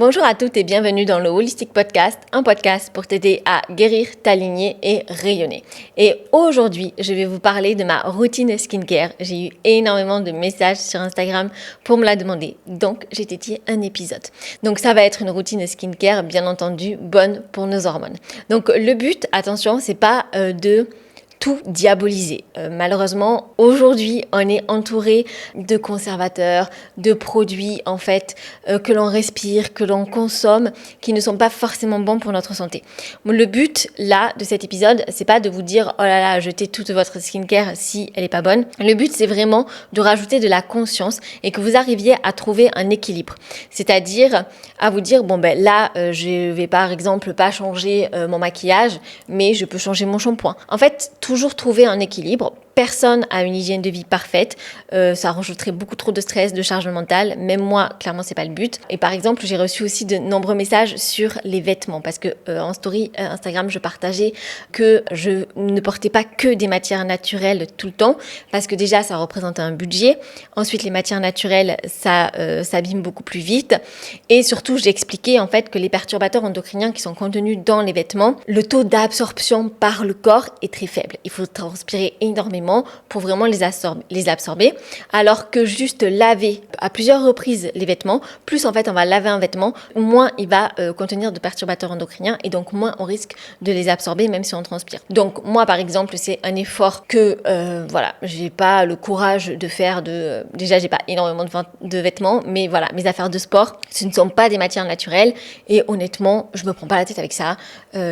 Bonjour à toutes et bienvenue dans le Holistic Podcast, un podcast pour t'aider à guérir, t'aligner et rayonner. Et aujourd'hui, je vais vous parler de ma routine skincare. J'ai eu énormément de messages sur Instagram pour me la demander, donc j'ai dédié un épisode. Donc ça va être une routine skincare, bien entendu, bonne pour nos hormones. Donc le but, attention, c'est pas de tout diaboliser. Malheureusement, aujourd'hui, on est entouré de conservateurs, de produits en fait que l'on respire, que l'on consomme, qui ne sont pas forcément bons pour notre santé. Le but là de cet épisode, c'est pas de vous dire oh là là, jetez toute votre skincare si elle est pas bonne. Le but, c'est vraiment de rajouter de la conscience et que vous arriviez à trouver un équilibre. C'est-à-dire à vous dire bon ben là, je vais par exemple pas changer mon maquillage, mais je peux changer mon shampoing. En fait, toujours trouver un équilibre. Personne a une hygiène de vie parfaite. Ça rajouterait beaucoup trop de stress, de charge mentale. Même moi, clairement, c'est pas le but. Et par exemple, j'ai reçu aussi de nombreux messages sur les vêtements parce que en story Instagram, je partageais que je ne portais pas que des matières naturelles tout le temps parce que déjà, ça représente un budget. Ensuite, les matières naturelles, ça s'abîme beaucoup plus vite. Et surtout, j'ai expliqué en fait que les perturbateurs endocriniens qui sont contenus dans les vêtements, le taux d'absorption par le corps est très faible. Il faut transpirer énormément pour vraiment les absorber, alors que juste laver à plusieurs reprises les vêtements, plus en fait on va laver un vêtement, moins il va contenir de perturbateurs endocriniens et donc moins on risque de les absorber même si on transpire. Donc moi par exemple c'est un effort que j'ai pas le courage de faire déjà j'ai pas énormément de vêtements, mais voilà, mes affaires de sport ce ne sont pas des matières naturelles et honnêtement je me prends pas la tête avec ça,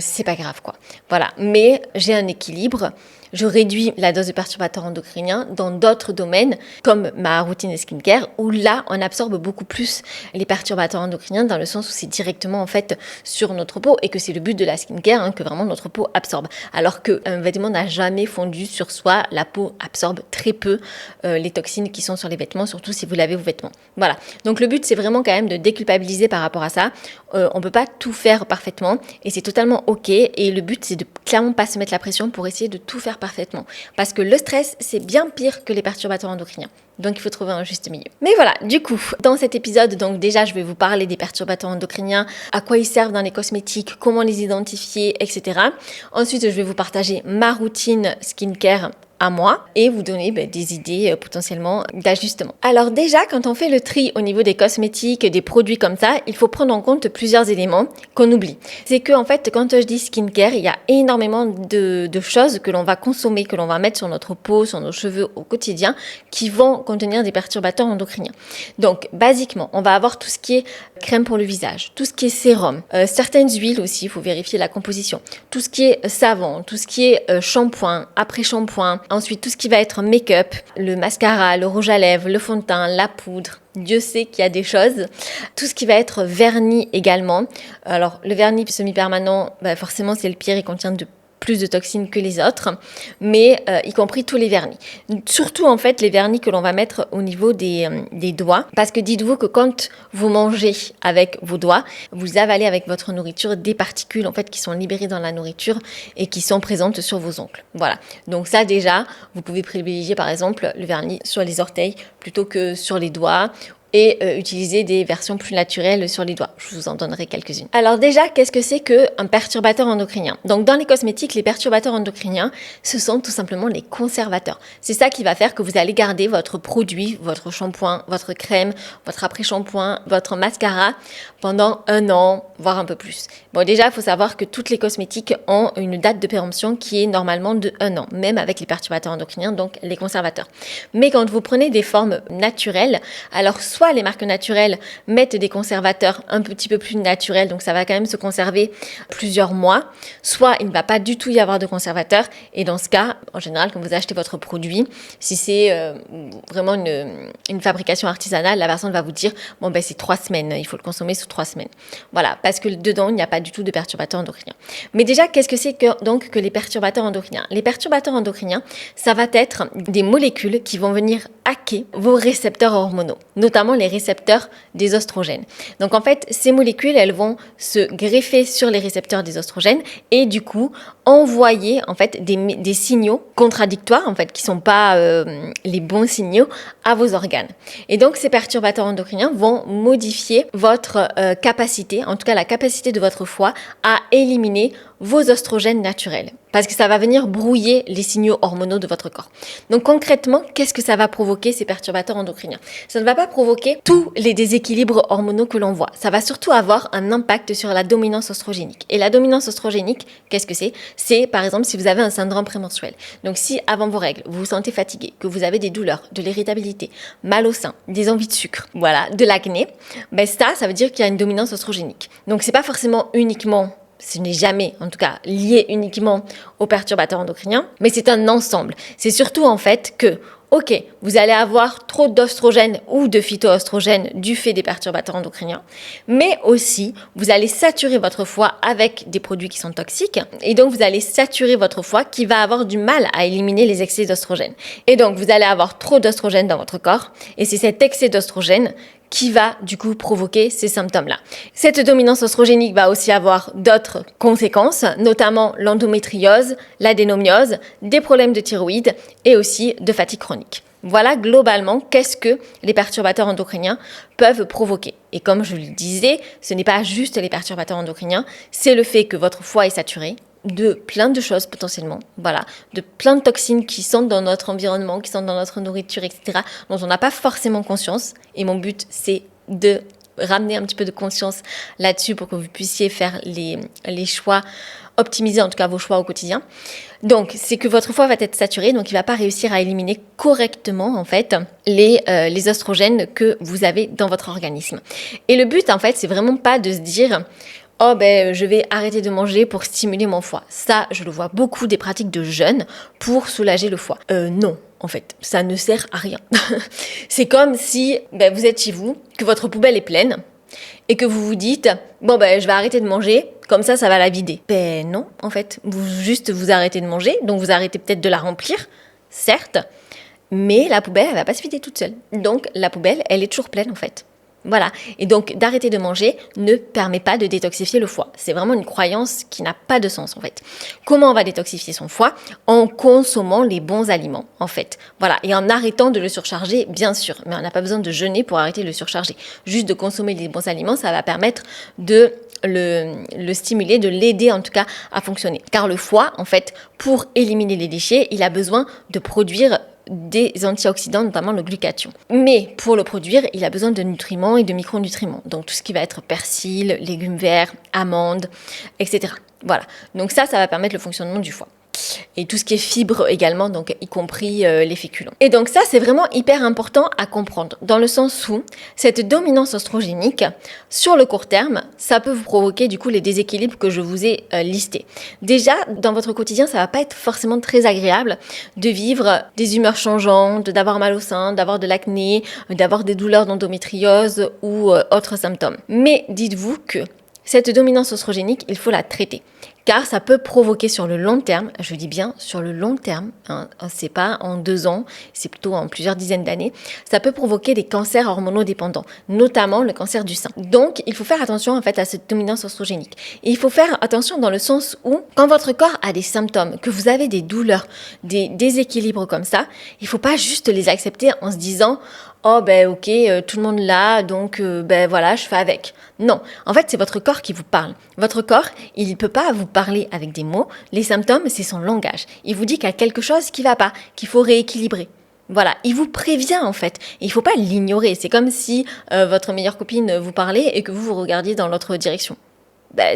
c'est pas grave quoi. Voilà, mais j'ai un équilibre. Je réduis la dose de perturbateurs endocriniens dans d'autres domaines, comme ma routine skincare, où là, on absorbe beaucoup plus les perturbateurs endocriniens dans le sens où c'est directement en fait sur notre peau et que c'est le but de la skincare, que vraiment notre peau absorbe. Alors qu'un vêtement n'a jamais fondu sur soi, la peau absorbe très peu les toxines qui sont sur les vêtements, surtout si vous lavez vos vêtements. Voilà. Donc le but, c'est vraiment quand même de déculpabiliser par rapport à ça. On peut pas tout faire parfaitement et c'est totalement ok. Et le but, c'est de clairement pas se mettre la pression pour essayer de tout faire parfaitement. Parce que le stress, c'est bien pire que les perturbateurs endocriniens. Donc, il faut trouver un juste milieu. Mais voilà, du coup, dans cet épisode, donc déjà, je vais vous parler des perturbateurs endocriniens, à quoi ils servent dans les cosmétiques, comment les identifier, etc. Ensuite, je vais vous partager ma routine skincare à moi et vous donner des idées potentiellement d'ajustement. Alors déjà, quand on fait le tri au niveau des cosmétiques, des produits comme ça, il faut prendre en compte plusieurs éléments qu'on oublie. C'est que en fait, quand je dis skincare, il y a énormément de choses que l'on va consommer, que l'on va mettre sur notre peau, sur nos cheveux au quotidien, qui vont contenir des perturbateurs endocriniens. Donc, basiquement, on va avoir tout ce qui est crème pour le visage, tout ce qui est sérum, certaines huiles aussi, il faut vérifier la composition, tout ce qui est savon, tout ce qui est shampoing, après-shampoing. Ensuite, tout ce qui va être make-up, le mascara, le rouge à lèvres, le fond de teint, la poudre. Dieu sait qu'il y a des choses. Tout ce qui va être vernis également. Alors, le vernis semi-permanent, forcément, c'est le pire. Il contient plus de toxines que les autres, mais y compris tous les vernis. Surtout, en fait, les vernis que l'on va mettre au niveau des doigts. Parce que dites-vous que quand vous mangez avec vos doigts, vous avalez avec votre nourriture des particules, en fait, qui sont libérées dans la nourriture et qui sont présentes sur vos ongles. Voilà. Donc ça, déjà, vous pouvez privilégier, par exemple, le vernis sur les orteils plutôt que sur les doigts et utiliser des versions plus naturelles sur les doigts. Je vous en donnerai quelques-unes. Alors déjà, qu'est-ce que c'est qu'un perturbateur endocrinien ? Donc dans les cosmétiques, les perturbateurs endocriniens, ce sont tout simplement les conservateurs. C'est ça qui va faire que vous allez garder votre produit, votre shampoing, votre crème, votre après-shampoing, votre mascara pendant 1 an, voire un peu plus. Bon, déjà, il faut savoir que toutes les cosmétiques ont une date de péremption qui est normalement de 1 an, même avec les perturbateurs endocriniens, donc les conservateurs. Mais quand vous prenez des formes naturelles, alors soit les marques naturelles mettent des conservateurs un petit peu plus naturels, donc ça va quand même se conserver plusieurs mois, soit il ne va pas du tout y avoir de conservateur, et dans ce cas, en général, quand vous achetez votre produit, si c'est vraiment une fabrication artisanale, la personne va vous dire, c'est 3 semaines, il faut le consommer sous 3 semaines. Voilà, parce que dedans, il n'y a pas du tout de perturbateurs endocriniens. Mais déjà, qu'est-ce que c'est que les perturbateurs endocriniens ? Les perturbateurs endocriniens, ça va être des molécules qui vont venir hacker vos récepteurs hormonaux, notamment les récepteurs des oestrogènes. Donc en fait, ces molécules, elles vont se greffer sur les récepteurs des oestrogènes et du coup, envoyer en fait des signaux contradictoires en fait qui sont pas les bons signaux à vos organes. Et donc ces perturbateurs endocriniens vont modifier votre capacité, en tout cas la capacité de votre foie à éliminer vos oestrogènes naturels, parce que ça va venir brouiller les signaux hormonaux de votre corps. Donc concrètement, qu'est-ce que ça va provoquer ces perturbateurs endocriniens? Ça ne va pas provoquer tous les déséquilibres hormonaux que l'on voit. Ça va surtout avoir un impact sur la dominance oestrogénique. Et la dominance oestrogénique, qu'est-ce que c'est? C'est par exemple si vous avez un syndrome prémenstruel. Donc si avant vos règles, vous vous sentez fatigué, que vous avez des douleurs, de l'irritabilité, mal au sein, des envies de sucre, voilà, de l'acné, ben ça veut dire qu'il y a une dominance oestrogénique. Donc c'est pas forcément uniquement, ce n'est jamais, en tout cas, lié uniquement aux perturbateurs endocriniens, mais c'est un ensemble. C'est surtout en fait que, ok, vous allez avoir trop d'oestrogènes ou de phytooestrogènes du fait des perturbateurs endocriniens, mais aussi, vous allez saturer votre foie avec des produits qui sont toxiques, et donc vous allez saturer votre foie qui va avoir du mal à éliminer les excès d'oestrogènes. Et donc, vous allez avoir trop d'oestrogènes dans votre corps, et c'est cet excès d'oestrogènes qui va du coup provoquer ces symptômes-là. Cette dominance oestrogénique va aussi avoir d'autres conséquences, notamment l'endométriose, l'adénomiose, des problèmes de thyroïde et aussi de fatigue chronique. Voilà globalement qu'est-ce que les perturbateurs endocriniens peuvent provoquer. Et comme je le disais, ce n'est pas juste les perturbateurs endocriniens, c'est le fait que votre foie est saturé de plein de choses potentiellement, voilà, de plein de toxines qui sont dans notre environnement, qui sont dans notre nourriture, etc., dont on n'a pas forcément conscience. Et mon but, c'est de ramener un petit peu de conscience là-dessus pour que vous puissiez faire les choix, optimiser en tout cas vos choix au quotidien. Donc, c'est que votre foie va être saturé, donc il ne va pas réussir à éliminer correctement en fait les oestrogènes que vous avez dans votre organisme. Et le but en fait, c'est vraiment pas de se dire oh je vais arrêter de manger pour stimuler mon foie. Ça, je le vois beaucoup des pratiques de jeûne pour soulager le foie. Non, en fait, ça ne sert à rien. C'est comme si vous êtes chez vous, que votre poubelle est pleine et que vous vous dites je vais arrêter de manger, comme ça va la vider. Non, en fait, vous arrêtez de manger, donc vous arrêtez peut-être de la remplir, certes, mais la poubelle, elle va pas se vider toute seule. Donc la poubelle, elle est toujours pleine en fait. Voilà. Et donc, d'arrêter de manger ne permet pas de détoxifier le foie. C'est vraiment une croyance qui n'a pas de sens, en fait. Comment on va détoxifier son foie? En consommant les bons aliments, en fait. Voilà. Et en arrêtant de le surcharger, bien sûr. Mais on n'a pas besoin de jeûner pour arrêter de le surcharger. Juste de consommer les bons aliments, ça va permettre de le stimuler, de l'aider en tout cas à fonctionner. Car le foie, en fait, pour éliminer les déchets, il a besoin de produire des antioxydants, notamment le glutathion. Mais pour le produire, il a besoin de nutriments et de micronutriments. Donc tout ce qui va être persil, légumes verts, amandes, etc. Voilà. Donc ça va permettre le fonctionnement du foie. Et tout ce qui est fibres également, donc y compris les féculents. Et donc ça, c'est vraiment hyper important à comprendre, dans le sens où cette dominance oestrogénique, sur le court terme, ça peut vous provoquer du coup les déséquilibres que je vous ai listés. Déjà, dans votre quotidien, ça va pas être forcément très agréable de vivre des humeurs changeantes, d'avoir mal au sein, d'avoir de l'acné, d'avoir des douleurs d'endométriose ou autres symptômes. Mais dites-vous que cette dominance oestrogénique, il faut la traiter. Car ça peut provoquer sur le long terme, je dis bien sur le long terme, c'est pas en 2 ans, c'est plutôt en plusieurs dizaines d'années, ça peut provoquer des cancers hormonodépendants, notamment le cancer du sein. Donc, il faut faire attention en fait à cette dominance oestrogénique. Et il faut faire attention dans le sens où, quand votre corps a des symptômes, que vous avez des douleurs, des déséquilibres comme ça, il faut pas juste les accepter en se disant oh ok, tout le monde l'a, donc voilà, je fais avec. Non, en fait, c'est votre corps qui vous parle. Votre corps, il ne peut pas vous parler avec des mots. Les symptômes, c'est son langage. Il vous dit qu'il y a quelque chose qui ne va pas, qu'il faut rééquilibrer. Voilà, il vous prévient en fait. Et il ne faut pas l'ignorer. C'est comme si votre meilleure copine vous parlait et que vous regardiez dans l'autre direction.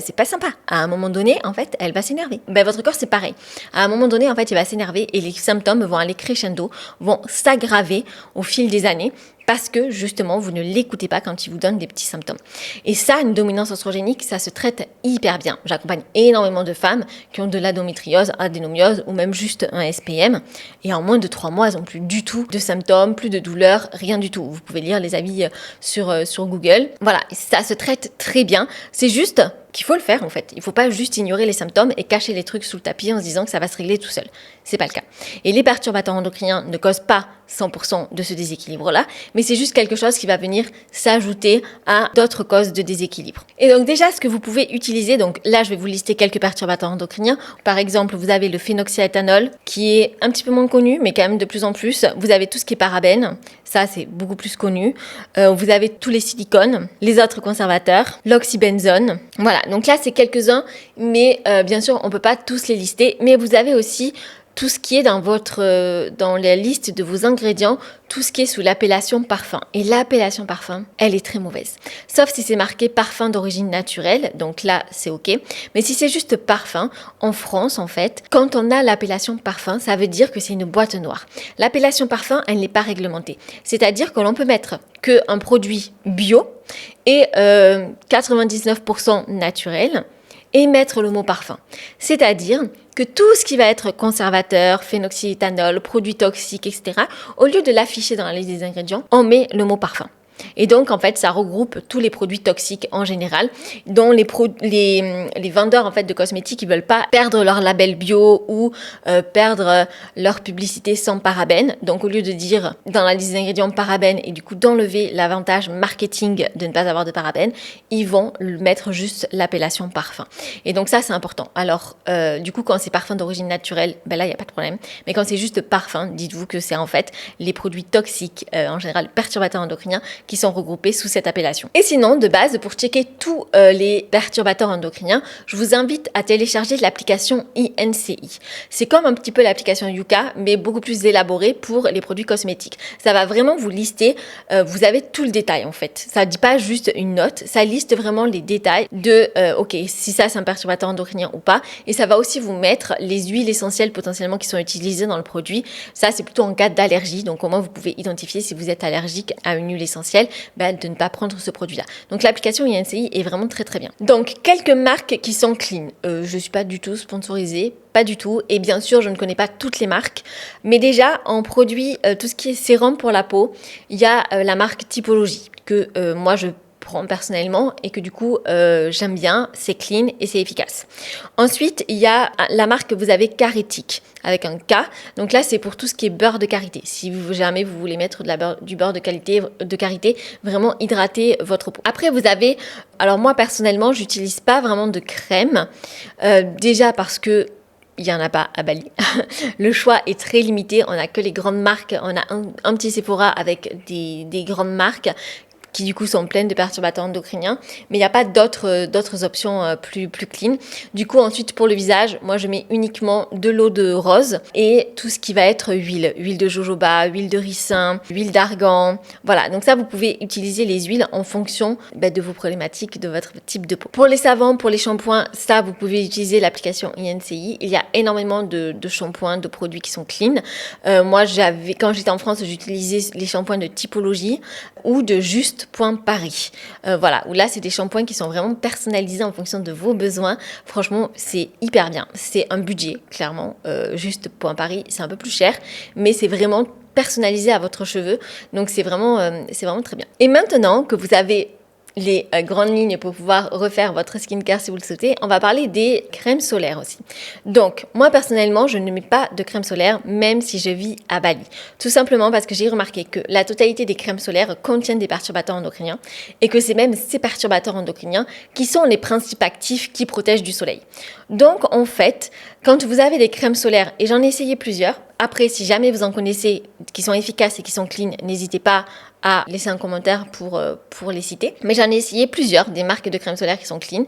C'est pas sympa. À un moment donné, en fait, elle va s'énerver. Votre corps, c'est pareil. À un moment donné, en fait, il va s'énerver et les symptômes vont aller crescendo, vont s'aggraver au fil des années parce que, justement, vous ne l'écoutez pas quand il vous donne des petits symptômes. Et ça, une dominance oestrogénique, ça se traite hyper bien. J'accompagne énormément de femmes qui ont de l'endométriose, adénomiose ou même juste un SPM. Et en moins de 3 mois, elles n'ont plus du tout de symptômes, plus de douleurs, rien du tout. Vous pouvez lire les avis sur Google. Voilà, ça se traite très bien. C'est juste qu'il faut le faire en fait. Il ne faut pas juste ignorer les symptômes et cacher les trucs sous le tapis en se disant que ça va se régler tout seul. C'est pas le cas. Et les perturbateurs endocriniens ne causent pas 100% de ce déséquilibre-là, mais c'est juste quelque chose qui va venir s'ajouter à d'autres causes de déséquilibre. Et donc déjà, ce que vous pouvez utiliser, donc là, je vais vous lister quelques perturbateurs endocriniens. Par exemple, vous avez le phénoxyéthanol, qui est un petit peu moins connu, mais quand même de plus en plus. Vous avez tout ce qui est parabènes, ça c'est beaucoup plus connu. Vous avez tous les silicones, les autres conservateurs, l'oxybenzone. Voilà, donc là c'est quelques-uns, mais bien sûr, on peut pas tous les lister, mais vous avez aussi tout ce qui est dans la liste de vos ingrédients, tout ce qui est sous l'appellation parfum. Et l'appellation parfum, elle est très mauvaise. Sauf si c'est marqué parfum d'origine naturelle, donc là, c'est OK. Mais si c'est juste parfum, en France, en fait, quand on a l'appellation parfum, ça veut dire que c'est une boîte noire. L'appellation parfum, elle n'est pas réglementée. C'est-à-dire que l'on peut mettre qu'un produit bio et 99% naturel, et mettre le mot parfum. C'est-à-dire que tout ce qui va être conservateur, phénoxyéthanol, produits toxiques, etc., au lieu de l'afficher dans la liste des ingrédients, on met le mot parfum. Et donc, en fait, ça regroupe tous les produits toxiques en général, dont les vendeurs en fait, de cosmétiques, ils veulent pas perdre leur label bio ou perdre leur publicité sans parabènes. Donc, au lieu de dire dans la liste des ingrédients parabènes et du coup d'enlever l'avantage marketing de ne pas avoir de parabènes, ils vont mettre juste l'appellation parfum. Et donc, ça, c'est important. Alors, du coup, quand c'est parfum d'origine naturelle, ben là, il n'y a pas de problème. Mais quand c'est juste parfum, dites-vous que c'est en fait les produits toxiques, en général perturbateurs endocriniens, qui sont regroupés sous cette appellation. Et sinon, de base, pour checker tous les perturbateurs endocriniens, je vous invite à télécharger l'application INCI. C'est comme un petit peu l'application Yuka, mais beaucoup plus élaborée pour les produits cosmétiques. Ça va vraiment vous lister, vous avez tout le détail en fait. Ça ne dit pas juste une note, ça liste vraiment les détails de, ok, si ça c'est un perturbateur endocrinien ou pas. Et ça va aussi vous mettre les huiles essentielles potentiellement qui sont utilisées dans le produit. Ça, c'est plutôt en cas d'allergie. Donc, au moins, vous pouvez identifier si vous êtes allergique à une huile essentielle, de ne pas prendre ce produit-là. Donc l'application INCI est vraiment très très bien. Donc quelques marques qui sont clean. Je ne suis pas du tout sponsorisée, pas du tout. Et bien sûr, je ne connais pas toutes les marques. Mais déjà, en produit, tout ce qui est sérum pour la peau, il y a la marque Typologie que moi je prends personnellement et que du coup j'aime bien, c'est clean et c'est efficace. Ensuite, il y a la marque que vous avez Carétique avec un K. Donc là, c'est pour tout ce qui est beurre de karité. Si jamais vous voulez mettre du beurre de karité, vraiment hydrater votre peau. Après, vous avez, alors moi personnellement, j'utilise pas vraiment de crème. Déjà parce que il n'y en a pas à Bali. Le choix est très limité. On n'a que les grandes marques. On a un petit Sephora avec des grandes marques qui du coup sont pleines de perturbateurs endocriniens, mais il n'y a pas d'autres options plus clean. Du coup, ensuite, pour le visage, moi, je mets uniquement de l'eau de rose et tout ce qui va être huile de jojoba, huile de ricin, huile d'argan. Voilà, donc ça, vous pouvez utiliser les huiles en fonction de vos problématiques, de votre type de peau. Pour les savons, pour les shampoings, ça, vous pouvez utiliser l'application INCI. Il y a énormément de shampoings, de produits qui sont clean. Moi, quand j'étais en France, j'utilisais les shampoings de Typologie ou de Juste.Paris. Voilà, où là, c'est des shampoings qui sont vraiment personnalisés en fonction de vos besoins. Franchement, c'est hyper bien. C'est un budget, clairement. Juste.Paris, c'est un peu plus cher, mais c'est vraiment personnalisé à votre cheveu. Donc, c'est vraiment très bien. Et maintenant que vous avez les grandes lignes pour pouvoir refaire votre skincare si vous le souhaitez, on va parler des crèmes solaires aussi. Donc, moi personnellement, je ne mets pas de crème solaire même si je vis à Bali. Tout simplement parce que j'ai remarqué que la totalité des crèmes solaires contiennent des perturbateurs endocriniens et que c'est même ces perturbateurs endocriniens qui sont les principes actifs qui protègent du soleil. Donc, en fait, quand vous avez des crèmes solaires, et j'en ai essayé plusieurs, après, si jamais vous en connaissez qui sont efficaces et qui sont clean, n'hésitez pas à laisser un commentaire pour les citer. Mais j'en ai essayé plusieurs, des marques de crème solaire qui sont clean.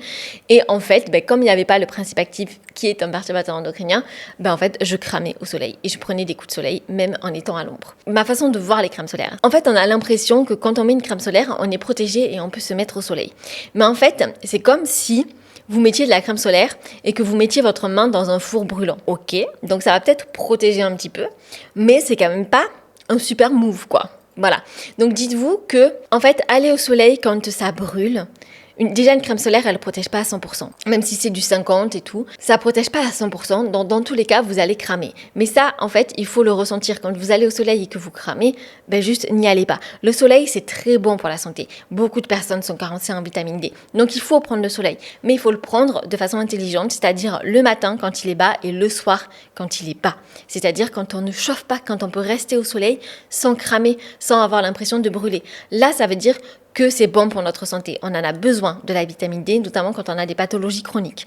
Et en fait, comme il n'y avait pas le principe actif qui est un perturbateur endocrinien, en fait, je cramais au soleil et je prenais des coups de soleil, même en étant à l'ombre. Ma façon de voir les crèmes solaires. En fait, on a l'impression que quand on met une crème solaire, on est protégé et on peut se mettre au soleil. Mais en fait, c'est comme si vous mettiez de la crème solaire et que vous mettiez votre main dans un four brûlant. Ok, donc ça va peut-être protéger un petit peu, mais c'est quand même pas un super move, quoi. Voilà, donc dites-vous que, en fait, aller au soleil quand ça brûle, Déjà, une crème solaire, elle ne protège pas à 100%. Même si c'est du 50 et tout, ça ne protège pas à 100%. Dans tous les cas, vous allez cramer. Mais ça, en fait, il faut le ressentir. Quand vous allez au soleil et que vous cramez, ben juste n'y allez pas. Le soleil, c'est très bon pour la santé. Beaucoup de personnes sont carencées en vitamine D. Donc, il faut prendre le soleil. Mais il faut le prendre de façon intelligente, c'est-à-dire le matin quand il est bas et le soir quand il est bas. C'est-à-dire quand on ne chauffe pas, quand on peut rester au soleil sans cramer, sans avoir l'impression de brûler. Là, ça veut dire que c'est bon pour notre santé. On en a besoin de la vitamine D, notamment quand on a des pathologies chroniques.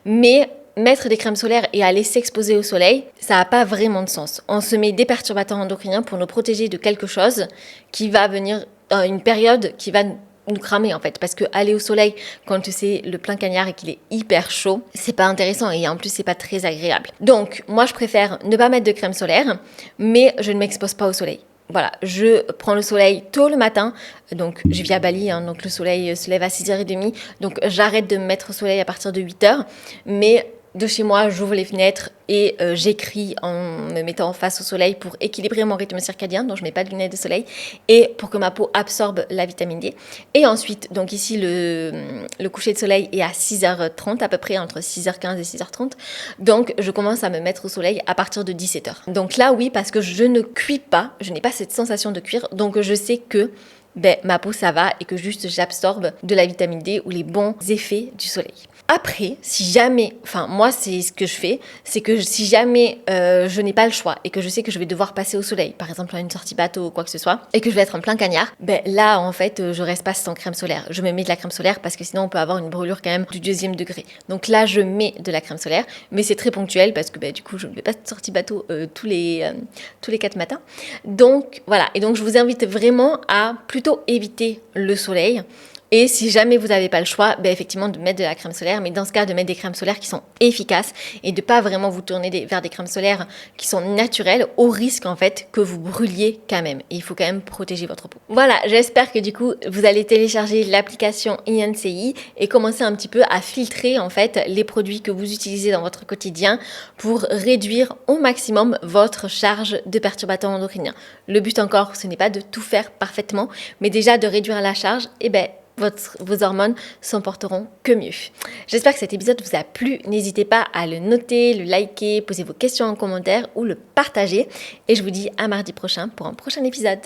Mais mettre des crèmes solaires et aller s'exposer au soleil, ça n'a pas vraiment de sens. On se met des perturbateurs endocriniens pour nous protéger de quelque chose qui va venir, une période qui va nous cramer en fait, parce que aller au soleil quand c'est le plein cagnard et qu'il est hyper chaud, c'est pas intéressant et en plus c'est pas très agréable. Donc moi je préfère ne pas mettre de crème solaire, mais je ne m'expose pas au soleil. Voilà, je prends le soleil tôt le matin, donc je vis à Bali, donc le soleil se lève à 6h30, donc j'arrête de me mettre au soleil à partir de 8h, mais de chez moi, j'ouvre les fenêtres et j'écris en me mettant face au soleil pour équilibrer mon rythme circadien, donc je ne mets pas de lunettes de soleil, et pour que ma peau absorbe la vitamine D. Et ensuite, donc ici, le coucher de soleil est à 6h30 à peu près, entre 6h15 et 6h30, donc je commence à me mettre au soleil à partir de 17h. Donc là, oui, parce que je ne cuis pas, je n'ai pas cette sensation de cuire, donc je sais que ma peau ça va et que juste j'absorbe de la vitamine D ou les bons effets du soleil. Après, si jamais, enfin moi c'est ce que je fais, c'est que si jamais je n'ai pas le choix et que je sais que je vais devoir passer au soleil, par exemple à une sortie bateau ou quoi que ce soit, et que je vais être en plein cagnard, là en fait je reste pas sans crème solaire. Je me mets de la crème solaire parce que sinon on peut avoir une brûlure quand même du 2e degré. Donc là je mets de la crème solaire, mais c'est très ponctuel parce que du coup je ne vais pas de sortie bateau tous les 4 matins. Donc voilà, et donc je vous invite vraiment à plutôt éviter le soleil. Et si jamais vous n'avez pas le choix, effectivement de mettre de la crème solaire, mais dans ce cas de mettre des crèmes solaires qui sont efficaces et de pas vraiment vous tourner vers des crèmes solaires qui sont naturelles au risque en fait que vous brûliez quand même. Et il faut quand même protéger votre peau. Voilà, j'espère que du coup vous allez télécharger l'application INCI et commencer un petit peu à filtrer en fait les produits que vous utilisez dans votre quotidien pour réduire au maximum votre charge de perturbateurs endocriniens. Le but encore, ce n'est pas de tout faire parfaitement, mais déjà de réduire la charge, vos hormones s'en porteront que mieux. J'espère que cet épisode vous a plu. N'hésitez pas à le noter, le liker, poser vos questions en commentaire ou le partager. Et je vous dis à mardi prochain pour un prochain épisode.